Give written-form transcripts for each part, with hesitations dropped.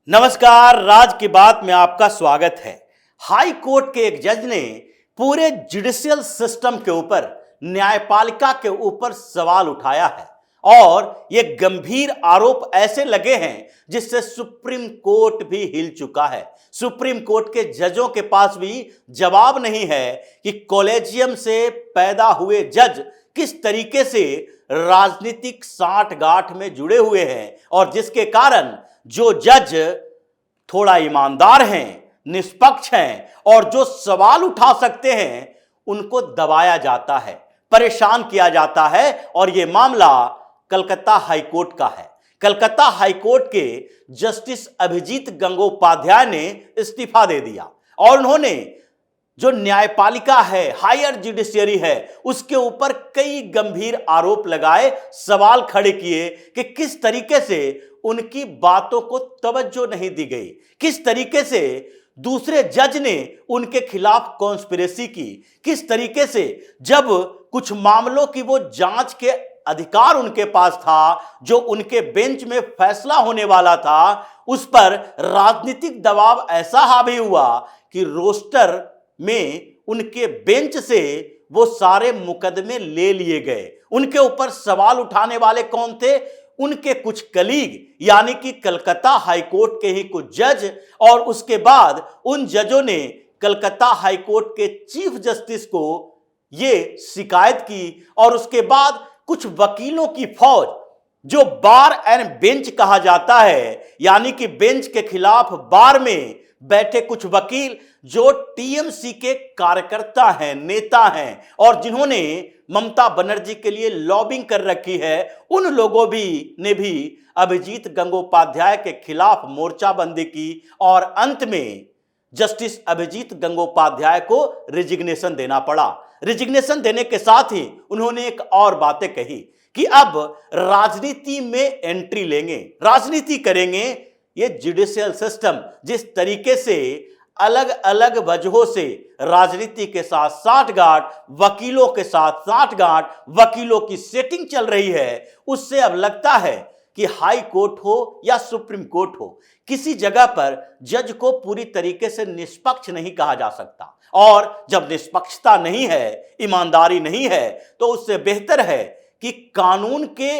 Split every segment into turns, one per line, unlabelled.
नमस्कार, राज की बात में आपका स्वागत है। हाई कोर्ट के एक जज ने पूरे जुडिशियल सिस्टम के ऊपर, न्यायपालिका के ऊपर सवाल उठाया है और ये गंभीर आरोप ऐसे लगे हैं जिससे सुप्रीम कोर्ट भी हिल चुका है। सुप्रीम कोर्ट के जजों के पास भी जवाब नहीं है कि कॉलेजियम से पैदा हुए जज किस तरीके से राजनीतिक सांठगांठ में जुड़े हुए हैं और जिसके कारण जो जज थोड़ा ईमानदार हैं, निष्पक्ष हैं और जो सवाल उठा सकते हैं उनको दबाया जाता है, परेशान किया जाता है। और यह मामला कलकत्ता हाईकोर्ट का है। कलकत्ता हाईकोर्ट के जस्टिस अभिजीत गंगोपाध्याय ने इस्तीफा दे दिया और उन्होंने जो न्यायपालिका है, हायर जुडिशियरी है, उसके ऊपर कई गंभीर आरोप लगाए, सवाल खड़े किए कि किस तरीके से उनकी बातों को तवज्जो नहीं दी गई, किस तरीके से दूसरे जज ने उनके खिलाफ कॉन्स्पिरेसी की, किस तरीके से जब कुछ मामलों की वो जांच के अधिकार उनके पास था, जो उनके बेंच में फैसला होने वाला था, उस पर राजनीतिक दबाव ऐसा हावी हुआ कि रोस्टर में उनके बेंच से वो सारे मुकदमे ले लिए गए। उनके ऊपर सवाल उठाने वाले कौन थे? उनके कुछ कलीग, यानी कि कलकत्ता हाईकोर्ट के ही कुछ जज, और उसके बाद उन जजों ने कलकत्ता हाईकोर्ट के चीफ जस्टिस को ये शिकायत की और उसके बाद कुछ वकीलों की फौज, जो बार एंड बेंच कहा जाता है, यानी कि बेंच के खिलाफ बार में बैठे कुछ वकील जो टीएमसी के कार्यकर्ता हैं, नेता हैं और जिन्होंने ममता बनर्जी के लिए लॉबिंग कर रखी है, उन लोगों ने भी अभिजीत गंगोपाध्याय के खिलाफ मोर्चाबंदी की और अंत में जस्टिस अभिजीत गंगोपाध्याय को रिजिग्नेशन देना पड़ा। रिजिग्नेशन देने के साथ ही उन्होंने एक और बातें कही कि अब राजनीति में एंट्री लेंगे, राजनीति करेंगे। ये जुडिशियल सिस्टम जिस तरीके से अलग अलग वजहों से राजनीति के साथ सांठगांठ, वकीलों के साथ सांठगांठ, वकीलों की सेटिंग चल रही है, उससे अब लगता है कि हाई कोर्ट हो या सुप्रीम कोर्ट हो, किसी जगह पर जज को पूरी तरीके से निष्पक्ष नहीं कहा जा सकता। और जब निष्पक्षता नहीं है, ईमानदारी नहीं है, तो उससे बेहतर है कि कानून के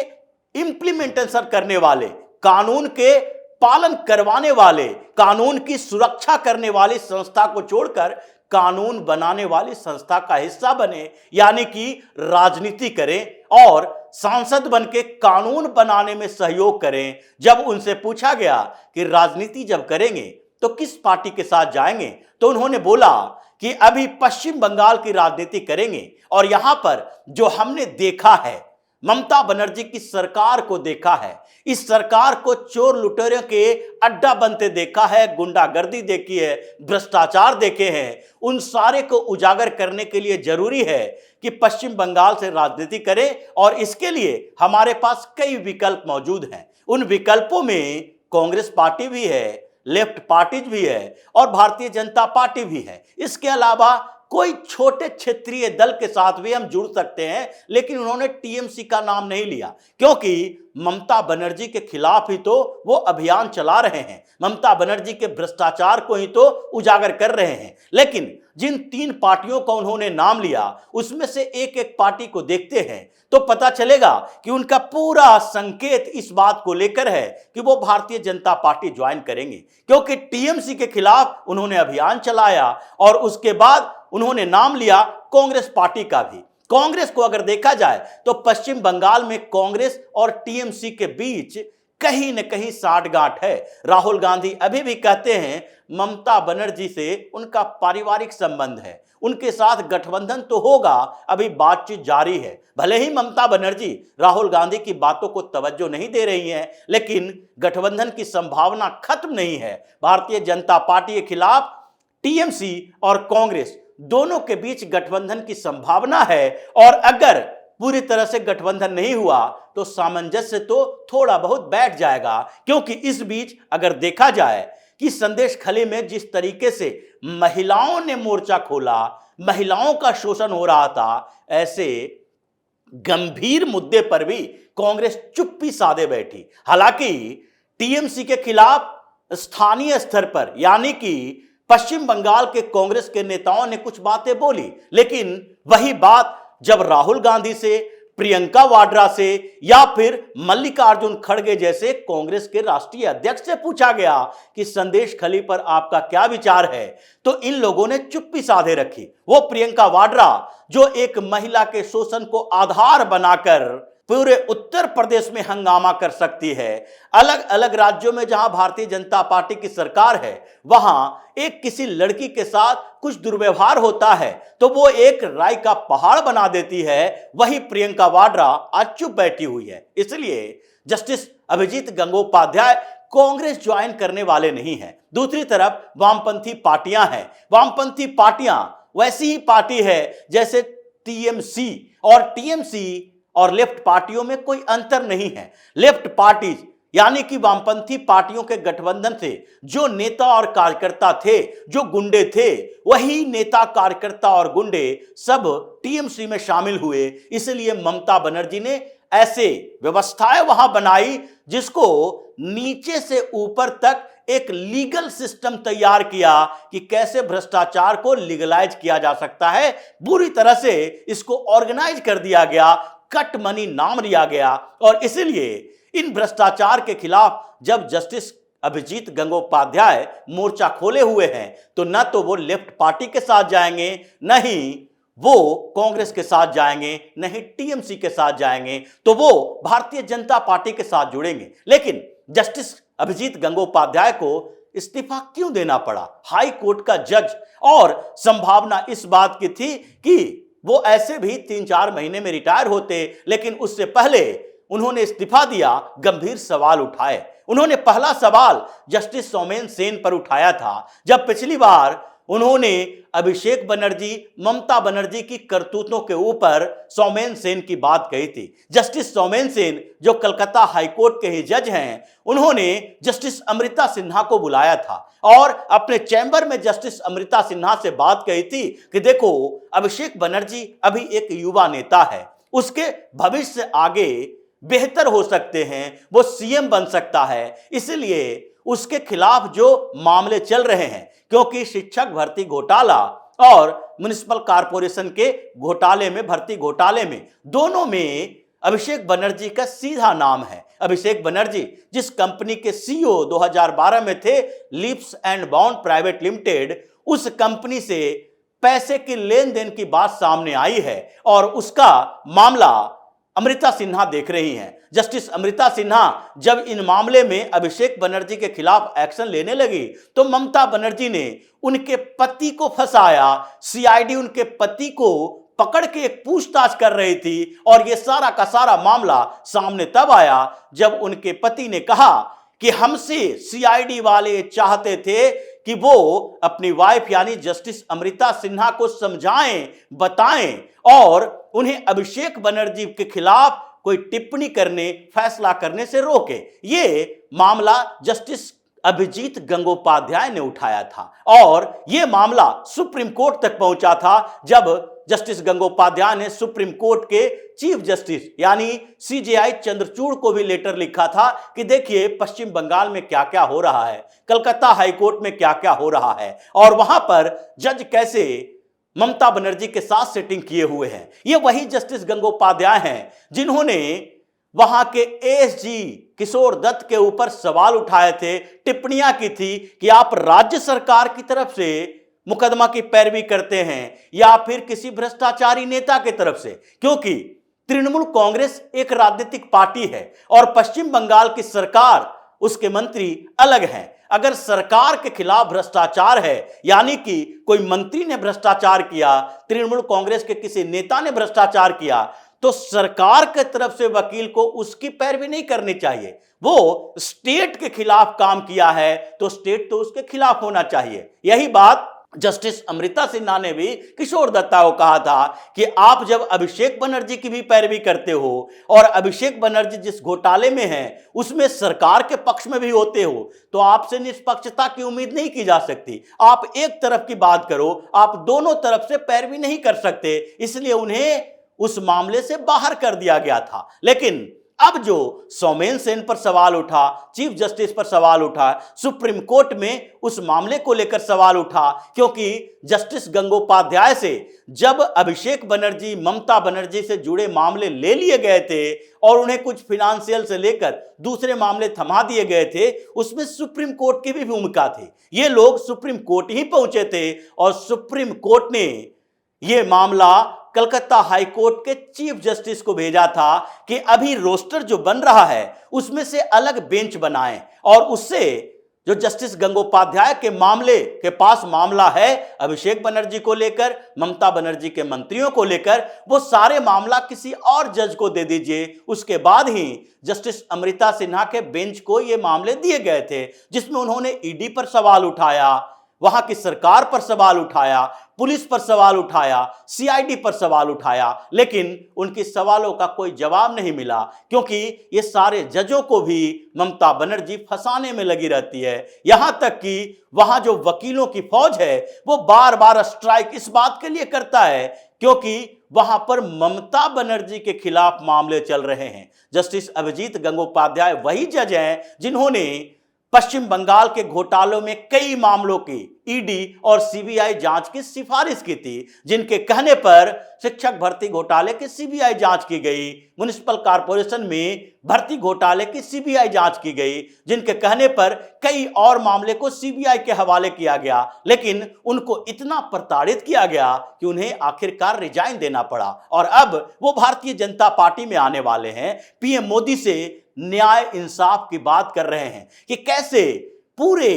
इंप्लीमेंटेशन करने वाले, कानून के पालन करवाने वाले, कानून की सुरक्षा करने वाली संस्था को छोड़कर कानून बनाने वाली संस्था का हिस्सा बने, यानी कि राजनीति करें और सांसद बन के कानून बनाने में सहयोग करें। जब उनसे पूछा गया कि राजनीति जब करेंगे तो किस पार्टी के साथ जाएंगे, तो उन्होंने बोला कि अभी पश्चिम बंगाल की राजनीति करेंगे और यहां पर जो हमने देखा है, ममता बनर्जी की सरकार को देखा है, इस सरकार को चोर लुटेरों के अड्डा बनते देखा है, गुंडागर्दी देखी है, भ्रष्टाचार देखे हैं, उन सारे को उजागर करने के लिए जरूरी है कि पश्चिम बंगाल से राजनीति करें और इसके लिए हमारे पास कई विकल्प मौजूद हैं। उन विकल्पों में कांग्रेस पार्टी भी है, लेफ्ट पार्टीज भी है और भारतीय जनता पार्टी भी है। इसके अलावा कोई छोटे क्षेत्रीय दल के साथ भी हम जुड़ सकते हैं, लेकिन उन्होंने टीएमसी का नाम नहीं लिया क्योंकि ममता बनर्जी के खिलाफ ही तो वो अभियान चला रहे हैं, ममता बनर्जी के भ्रष्टाचार को ही तो उजागर कर रहे हैं। लेकिन जिन तीन पार्टियों का उन्होंने नाम लिया, उसमें से एक एक पार्टी को देखते हैं तो पता चलेगा कि उनका पूरा संकेत इस बात को लेकर है कि वो भारतीय जनता पार्टी ज्वाइन करेंगे, क्योंकि टीएमसी के खिलाफ उन्होंने अभियान चलाया और उसके बाद उन्होंने नाम लिया कांग्रेस पार्टी का भी। कांग्रेस को अगर देखा जाए तो पश्चिम बंगाल में कांग्रेस और टीएमसी के बीच कहीं न कहीं सांठगांठ है। राहुल गांधी अभी भी कहते हैं ममता बनर्जी से उनका पारिवारिक संबंध है, उनके साथ गठबंधन तो होगा, अभी बातचीत जारी है। भले ही ममता बनर्जी राहुल गांधी की बातों को तवज्जो नहीं दे रही हैं, लेकिन गठबंधन की संभावना खत्म नहीं है। भारतीय जनता पार्टी के खिलाफ टीएमसी और कांग्रेस दोनों के बीच गठबंधन की संभावना है और अगर पूरी तरह से गठबंधन नहीं हुआ तो सामंजस्य तो थोड़ा बहुत बैठ जाएगा, क्योंकि इस बीच अगर देखा जाए कि संदेश खली में जिस तरीके से महिलाओं ने मोर्चा खोला, महिलाओं का शोषण हो रहा था, ऐसे गंभीर मुद्दे पर भी कांग्रेस चुप्पी साधे बैठी। हालांकि टीएमसी के खिलाफ स्थानीय स्तर पर यानी कि पश्चिम बंगाल के कांग्रेस के नेताओं ने कुछ बातें बोली, लेकिन वही बात जब राहुल गांधी से, प्रियंका वाड्रा से या फिर मल्लिकार्जुन खड़गे जैसे कांग्रेस के राष्ट्रीय अध्यक्ष से पूछा गया कि संदेश खली पर आपका क्या विचार है, तो इन लोगों ने चुप्पी साधे रखी। वो प्रियंका वाड्रा जो एक महिला के शोषण को आधार बनाकर पूरे उत्तर प्रदेश में हंगामा कर सकती है, अलग अलग राज्यों में जहां भारतीय जनता पार्टी की सरकार है वहां एक किसी लड़की के साथ कुछ दुर्व्यवहार होता है तो वो एक राय का पहाड़ बना देती है, वही प्रियंका वाड्रा आज चुप बैठी हुई है। इसलिए जस्टिस अभिजीत गंगोपाध्याय कांग्रेस ज्वाइन करने वाले नहीं हैं। दूसरी तरफ वामपंथी पार्टियां हैं। वामपंथी पार्टियां वैसी ही पार्टी है जैसे टीएमसी, और टीएमसी और लेफ्ट पार्टियों में कोई अंतर नहीं है। लेफ्ट पार्टी यानी कि वामपंथी पार्टियों के गठबंधन से जो नेता और कार्यकर्ता थे, जो गुंडे थे, वही नेता, कार्यकर्ता और गुंडे सब टीएमसी में शामिल हुए। इसलिए ममता बनर्जी ने ऐसे व्यवस्थाएं वहां बनाई जिसको नीचे से ऊपर तक एक लीगल सिस्टम तैयार किया कि कैसे भ्रष्टाचार को लीगलाइज किया जा सकता है। बुरी तरह से इसको ऑर्गेनाइज कर दिया गया, कट मनी नाम लिया गया। और इसलिए इन भ्रष्टाचार के खिलाफ जब जस्टिस अभिजीत गंगोपाध्याय मोर्चा खोले हुए हैं तो न तो वो लेफ्ट पार्टी के साथ जाएंगे, न ही वो कांग्रेस के साथ जाएंगे, न ही टीएमसी के साथ जाएंगे, तो वो भारतीय जनता पार्टी के साथ जुड़ेंगे। लेकिन जस्टिस अभिजीत गंगोपाध्याय को इस्तीफा क्यों देना पड़ा? हाई कोर्ट का जज, और संभावना इस बात की थी कि वो ऐसे भी 3-4 महीने में रिटायर होते, लेकिन उससे पहले उन्होंने इस्तीफा दिया, गंभीर सवाल उठाए। उन्होंने पहला सवाल जस्टिस सौमेन सेन पर उठाया था, जब पिछली बार उन्होंने अभिषेक बनर्जी, ममता बनर्जी की करतूतों के ऊपर सौमेन सेन की बात कही थी। जस्टिस सौमेन सेन जो कलकत्ता हाईकोर्ट के ही जज हैं, उन्होंने जस्टिस अमृता सिन्हा को बुलाया था और अपने चैम्बर में जस्टिस अमृता सिन्हा से बात कही थी कि देखो, अभिषेक बनर्जी अभी एक युवा नेता है, उसके भविष्य से आगे बेहतर हो सकते हैं, वो सीएम बन सकता है, इसलिए उसके खिलाफ जो मामले चल रहे हैं, क्योंकि शिक्षक भर्ती घोटाला और म्युनिसिपल कॉर्पोरेशन के घोटाले में, भर्ती घोटाले में, दोनों में अभिषेक बनर्जी का सीधा नाम है। अभिषेक बनर्जी जिस कंपनी के सीईओ 2012 में थे, leaps and bound private limited, उस कंपनी से पैसे की लेन देन की बात सामने आई है और उसका मामला अमृता सिन्हा देख रही हैं। जस्टिस अमृता सिन्हा जब इन मामले में अभिषेक बनर्जी के खिलाफ एक्शन लेने लगी तो ममता बनर्जी ने उनके पति को फंसाया। सीआईडी उनके पति को पकड़ के एक पूछताछ कर रही थी और यह सारा का सारा मामला सामने तब आया जब उनके पति ने कहा कि हमसे सीआईडी वाले चाहते थे कि वो अपनी वाइफ यानी जस्टिस अमृता सिन्हा को समझाएं, बताएं और उन्हें अभिषेक बनर्जी के खिलाफ कोई टिप्पणी करने, फैसला करने से रोके। ये मामला जस्टिस अभिजीत गंगोपाध्याय ने उठाया था और यह मामला सुप्रीम कोर्ट तक पहुंचा था जब जस्टिस गंगोपाध्याय ने सुप्रीम कोर्ट के चीफ जस्टिस यानी सीजेआई चंद्रचूड़ को भी लेटर लिखा था कि देखिए पश्चिम बंगाल में क्या क्या हो रहा है, कलकत्ता हाईकोर्ट में क्या क्या हो रहा है और वहां पर जज कैसे ममता बनर्जी के साथ सेटिंग किए हुए हैं। ये वही जस्टिस गंगोपाध्याय हैं जिन्होंने वहां के एएसजी किशोर दत्त के ऊपर सवाल उठाए थे, टिप्पणियां की थी कि आप राज्य सरकार की तरफ से मुकदमा की पैरवी करते हैं या फिर किसी भ्रष्टाचारी नेता की तरफ से, क्योंकि तृणमूल कांग्रेस एक राजनीतिक पार्टी है और पश्चिम बंगाल की सरकार, उसके मंत्री अलग हैं। अगर सरकार के खिलाफ भ्रष्टाचार है यानी कि कोई मंत्री ने भ्रष्टाचार किया, तृणमूल कांग्रेस के किसी नेता ने भ्रष्टाचार किया, तो सरकार के तरफ से वकील को उसकी पैरवी नहीं करनी चाहिए। वो स्टेट के खिलाफ काम किया है तो स्टेट तो उसके खिलाफ होना चाहिए। यही बात जस्टिस अमृता सिन्हा ने भी किशोर दत्ता को कहा था कि आप जब अभिषेक बनर्जी की भी पैरवी करते हो और अभिषेक बनर्जी जिस घोटाले में है उसमें सरकार के पक्ष में भी होते हो तो आपसे निष्पक्षता की उम्मीद नहीं की जा सकती। आप एक तरफ की बात करो, आप दोनों तरफ से पैरवी नहीं कर सकते, इसलिए उन्हें उस मामले से बाहर कर दिया गया था। लेकिन अब जो सौमेन सेन पर सवाल उठा, चीफ जस्टिस पर सवाल उठा, सुप्रीम कोर्ट में उस मामले को लेकर सवाल उठा, क्योंकि जस्टिस गंगोपाध्याय से जब अभिषेक बनर्जी, ममता बनर्जी से जुड़े मामले ले लिए गए थे और उन्हें कुछ फिनेंशियल से लेकर दूसरे मामले थमा दिए गए थे, उसमें सुप्रीम कोर्ट की भी भूमिका थी। ये लोग सुप्रीम कोर्ट ही पहुंचे थे और सुप्रीम कोर्ट ने यह मामला कलकत्ता हाई कोर्ट के चीफ जस्टिस को भेजा था कि अभी रोस्टर जो बन रहा है उसमें से अलग बेंच बनाएं और उससे जो जस्टिस गंगोपाध्याय के मामले के पास मामला है अभिषेक बनर्जी को लेकर, ममता बनर्जी के मंत्रियों को लेकर, वो सारे मामला किसी और जज को दे दीजिए। उसके बाद ही जस्टिस अमृता सिन्हा के बेंच को ये मामले दिए गए थे, जिसमें उन्होंने ईडी पर सवाल उठाया, वहां की सरकार पर सवाल उठाया, पुलिस पर सवाल उठाया, सीआईडी पर सवाल उठाया, लेकिन उनके सवालों का कोई जवाब नहीं मिला, क्योंकि ये सारे जजों को भी ममता बनर्जी फंसाने में लगी रहती है। यहां तक कि वहां जो वकीलों की फौज है वो बार बार स्ट्राइक इस बात के लिए करता है क्योंकि वहां पर ममता बनर्जी के खिलाफ मामले चल रहे हैं। जस्टिस अभिजीत गंगोपाध्याय वही जज हैं जिन्होंने पश्चिम बंगाल के घोटालों में कई मामलों की ईडी और सीबीआई जांच की सिफारिश की थी, जिनके कहने पर शिक्षक भर्ती घोटाले की सीबीआई जांच की गई, म्युनिसिपल कॉर्पोरेशन में भर्ती घोटाले की सीबीआई जांच की गई, जिनके कहने पर कई और मामले को सीबीआई के हवाले किया गया, लेकिन उनको इतना प्रताड़ित किया गया कि उन्हें आखिरकार रिजाइन देना पड़ा और अब वो भारतीय जनता पार्टी में आने वाले हैं। पीएम मोदी से न्याय इंसाफ की बात कर रहे हैं कि कैसे पूरे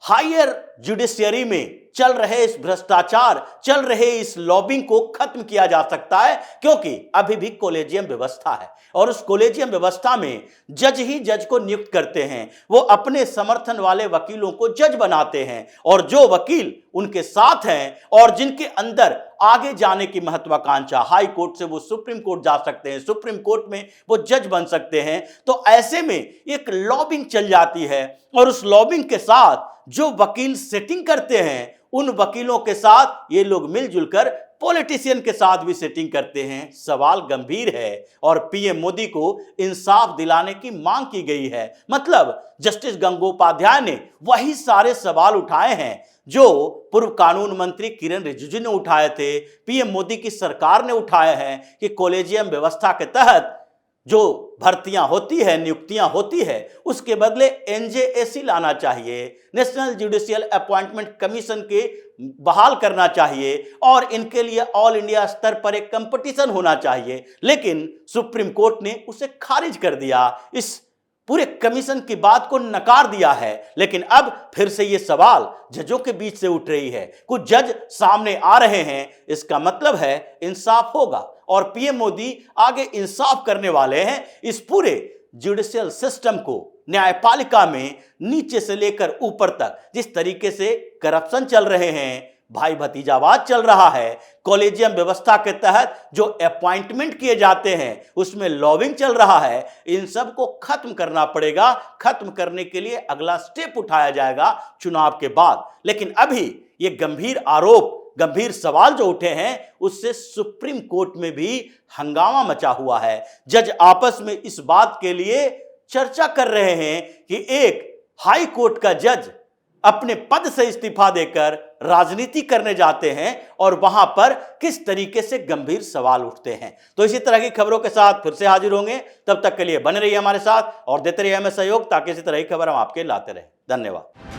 हायर जुडिशियरी में चल रहे इस भ्रष्टाचार, चल रहे इस लॉबिंग को खत्म किया जा सकता है, क्योंकि अभी भी कॉलेजियम व्यवस्था है और उस कॉलेजियम व्यवस्था में जज ही जज को नियुक्त करते हैं। वो अपने समर्थन वाले वकीलों को जज बनाते हैं और जो वकील उनके साथ हैं और जिनके अंदर आगे जाने की महत्वाकांक्षा, हाई कोर्ट से वो सुप्रीम कोर्ट जा सकते हैं, सुप्रीम कोर्ट में वो जज बन सकते हैं, तो ऐसे में एक लॉबिंग चल जाती है और उस लॉबिंग के साथ जो वकील सेटिंग करते हैं उन वकीलों के साथ ये लोग मिलजुल कर पॉलिटिशियन के साथ भी सेटिंग करते हैं। सवाल गंभीर है और पीएम मोदी को इंसाफ दिलाने की मांग की गई है। मतलब जस्टिस गंगोपाध्याय ने वही सारे सवाल उठाए हैं जो पूर्व कानून मंत्री किरण रिजिजू ने उठाए थे, पीएम मोदी की सरकार ने उठाए हैं कि कॉलेजियम व्यवस्था के तहत जो भर्तियां होती है, नियुक्तियां होती है, उसके बदले एनजेएसी लाना चाहिए, नेशनल जुडिशियल अपॉइंटमेंट कमीशन के बहाल करना चाहिए और इनके लिए ऑल इंडिया स्तर पर एक कंपटीशन होना चाहिए। लेकिन सुप्रीम कोर्ट ने उसे खारिज कर दिया, इस पूरे कमीशन की बात को नकार दिया है। लेकिन अब फिर से ये सवाल जजों के बीच से उठ रही है, कुछ जज सामने आ रहे हैं, इसका मतलब है इंसाफ होगा और पीएम मोदी आगे इंसाफ करने वाले हैं। इस पूरे जुडिशियल सिस्टम को, न्यायपालिका में नीचे से लेकर ऊपर तक जिस तरीके से करप्शन चल रहे हैं, भाई भतीजावाद चल रहा है, कॉलेजियम व्यवस्था के तहत जो अपॉइंटमेंट किए जाते हैं उसमें लॉबिंग चल रहा है, इन सब को खत्म करना पड़ेगा। खत्म करने के लिए अगला स्टेप उठाया जाएगा चुनाव के बाद। लेकिन अभी ये गंभीर आरोप, गंभीर सवाल जो उठे हैं उससे सुप्रीम कोर्ट में भी हंगामा मचा हुआ है। जज आपस में इस बात के लिए चर्चा कर रहे हैं कि एक हाई कोर्ट का जज अपने पद से इस्तीफा देकर राजनीति करने जाते हैं और वहां पर किस तरीके से गंभीर सवाल उठते हैं। तो इसी तरह की खबरों के साथ फिर से हाजिर होंगे, तब तक के लिए बने रहिए हमारे साथ और देते रहिए हमें सहयोग, ताकि इसी तरह की खबर हम आपके लाते रहें। धन्यवाद।